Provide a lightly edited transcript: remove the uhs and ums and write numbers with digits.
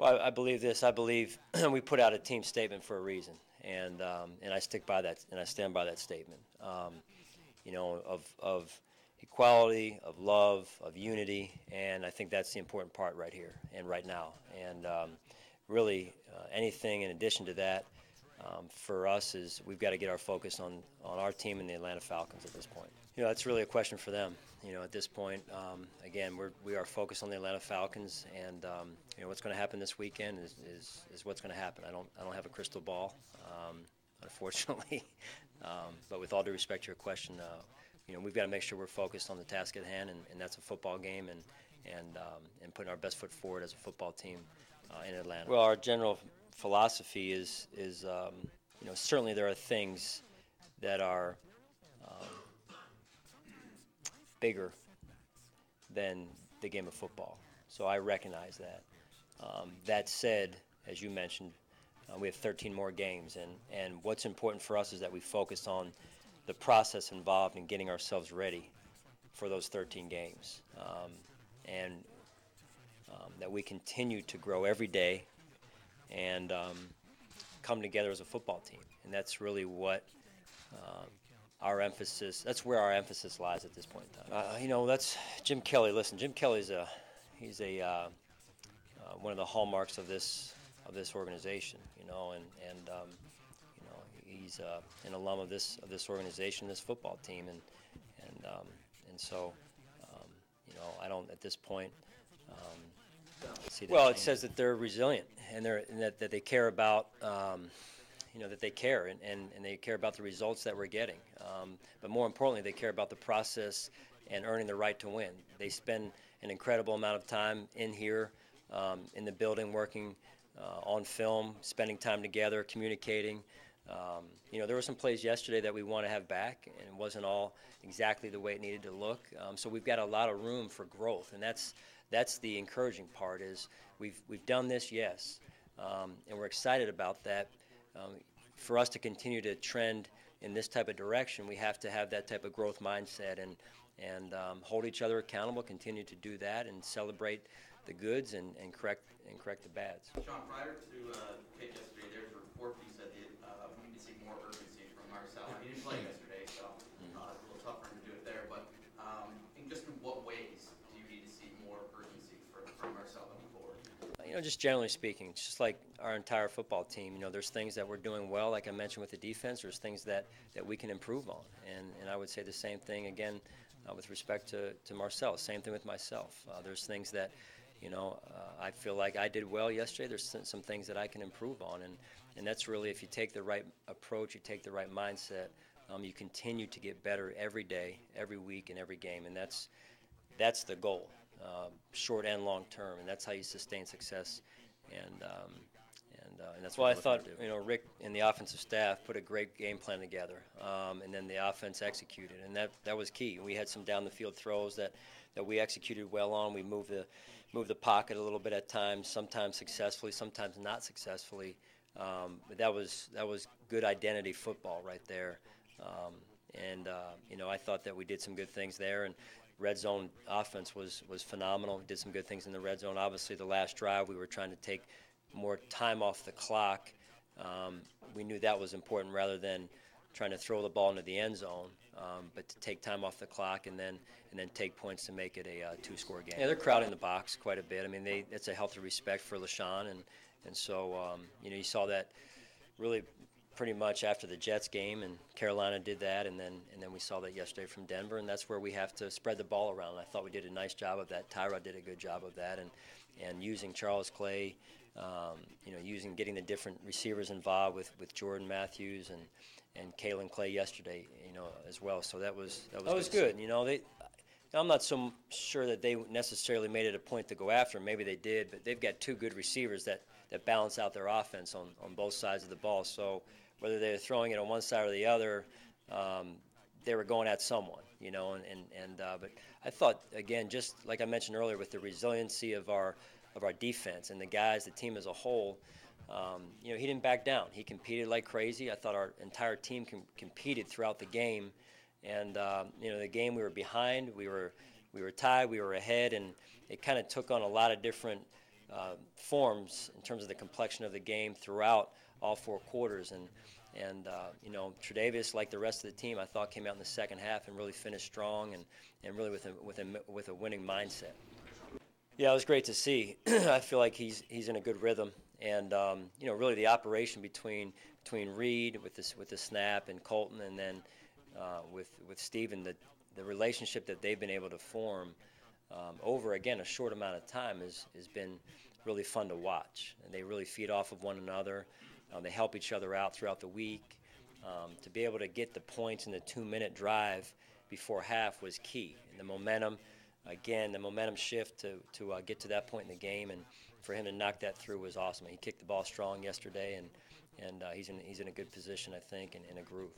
Well, I believe this. I believe we put out a team statement for a reason, and I stick by that, and I stand by that statement. Of equality, of love, of unity, and I think that's the important part right here and right now. And really, anything in addition to that for us is we've got to get our focus on our team and the Atlanta Falcons at this point. That's really a question for them. At this point, again, we are focused on the Atlanta Falcons, and what's going to happen this weekend is what's going to happen. I don't have a crystal ball, unfortunately. But with all due respect to your question, we've got to make sure we're focused on the task at hand, and that's a football game, and putting our best foot forward as a football team in Atlanta. Well, our general philosophy is certainly there are things that are bigger than the game of football. So I recognize that. That said, as you mentioned, we have 13 more games, and what's important for us is that we focus on the process involved in getting ourselves ready for those 13 games, and that we continue to grow every day and come together as a football team. And that's really what that's where our emphasis lies at this point in time. That's Jim Kelly. Listen, Jim Kelly's he's one of the hallmarks of this organization, and he's an alum of this organization, this football team, and so I don't at this point see that. Well, it says that they're resilient and that they care about that they care and they care about the results that we're getting, but more importantly, they care about the process and earning the right to win. They spend an incredible amount of time in here, in the building, working on film, spending time together, communicating. There were some plays yesterday that we want to have back, and it wasn't all exactly the way it needed to look. So we've got a lot of room for growth, and that's the encouraging part. Is we've done this, yes, and we're excited about that. For us to continue to trend in this type of direction, we have to have that type of growth mindset and hold each other accountable. Continue to do that and celebrate the goods and correct the bads. Sean, prior to kick yesterday, there was a report that you said that we need to see more urgency from Marcel. He didn't play yesterday, so it's a little tough for him to do it there. But in what ways do you need to see more urgency from Marcel moving forward? Just generally speaking, just like our entire football team, there's things that we're doing well, like I mentioned with the defense. There's things that we can improve on, and I would say the same thing again with respect to Marcel. Same thing with myself. There's things that I feel like I did well yesterday. There's some things that I can improve on, and that's really, if you take the right approach, you take the right mindset, you continue to get better every day, every week, and every game, and that's the goal, short and long term, and that's how you sustain success. And that's what I thought. Rick and the offensive staff put a great game plan together, and then the offense executed, and that was key. We had some down the field throws that we executed well on. We moved the pocket a little bit at times, sometimes successfully, sometimes not successfully. But that was good identity football right there. I thought that we did some good things there, and red zone offense was phenomenal. We did some good things in the red zone. Obviously, the last drive we were trying to take more time off the clock. We knew that was important rather than trying to throw the ball into the end zone, but to take time off the clock and then take points to make it a two-score game. Yeah, they're crowding the box quite a bit. I mean, it's a healthy respect for LaShawn, and so you saw that really pretty much after the Jets game, and Carolina did that, and then we saw that yesterday from Denver, and that's where we have to spread the ball around. And I thought we did a nice job of that. Tyrod did a good job of that, and using Charles Clay, getting the different receivers involved with Jordan Matthews and Kalen Clay yesterday, as well. So that was good. I'm not so sure that they necessarily made it a point to go after him. Maybe they did, but they've got two good receivers that balance out their offense on both sides of the ball. So whether they're throwing it on one side or the other, they were going at someone, but I thought, again, just like I mentioned earlier, with the resiliency of our defense and the guys, the team as a whole, he didn't back down. He competed like crazy. I thought our entire team competed throughout the game. And the game we were behind, we were tied, we were ahead, and it kind of took on a lot of different forms in terms of the complexion of the game throughout all 4 quarters. And you know, Tre'Davious, like the rest of the team, I thought came out in the second half and really finished strong and really with a winning mindset. Yeah, it was great to see. I feel like he's in a good rhythm, and you know, really the operation between Reed with the snap and Colton, and then with Steven, the relationship that they've been able to form over, again, a short amount of time has been really fun to watch. And they really feed off of one another. They help each other out throughout the week. To be able to get the points in the 2-minute drive before half was key. And the momentum shift to get to that point in the game, and for him to knock that through was awesome. He kicked the ball strong yesterday, and he's in a good position, I think, and in a groove.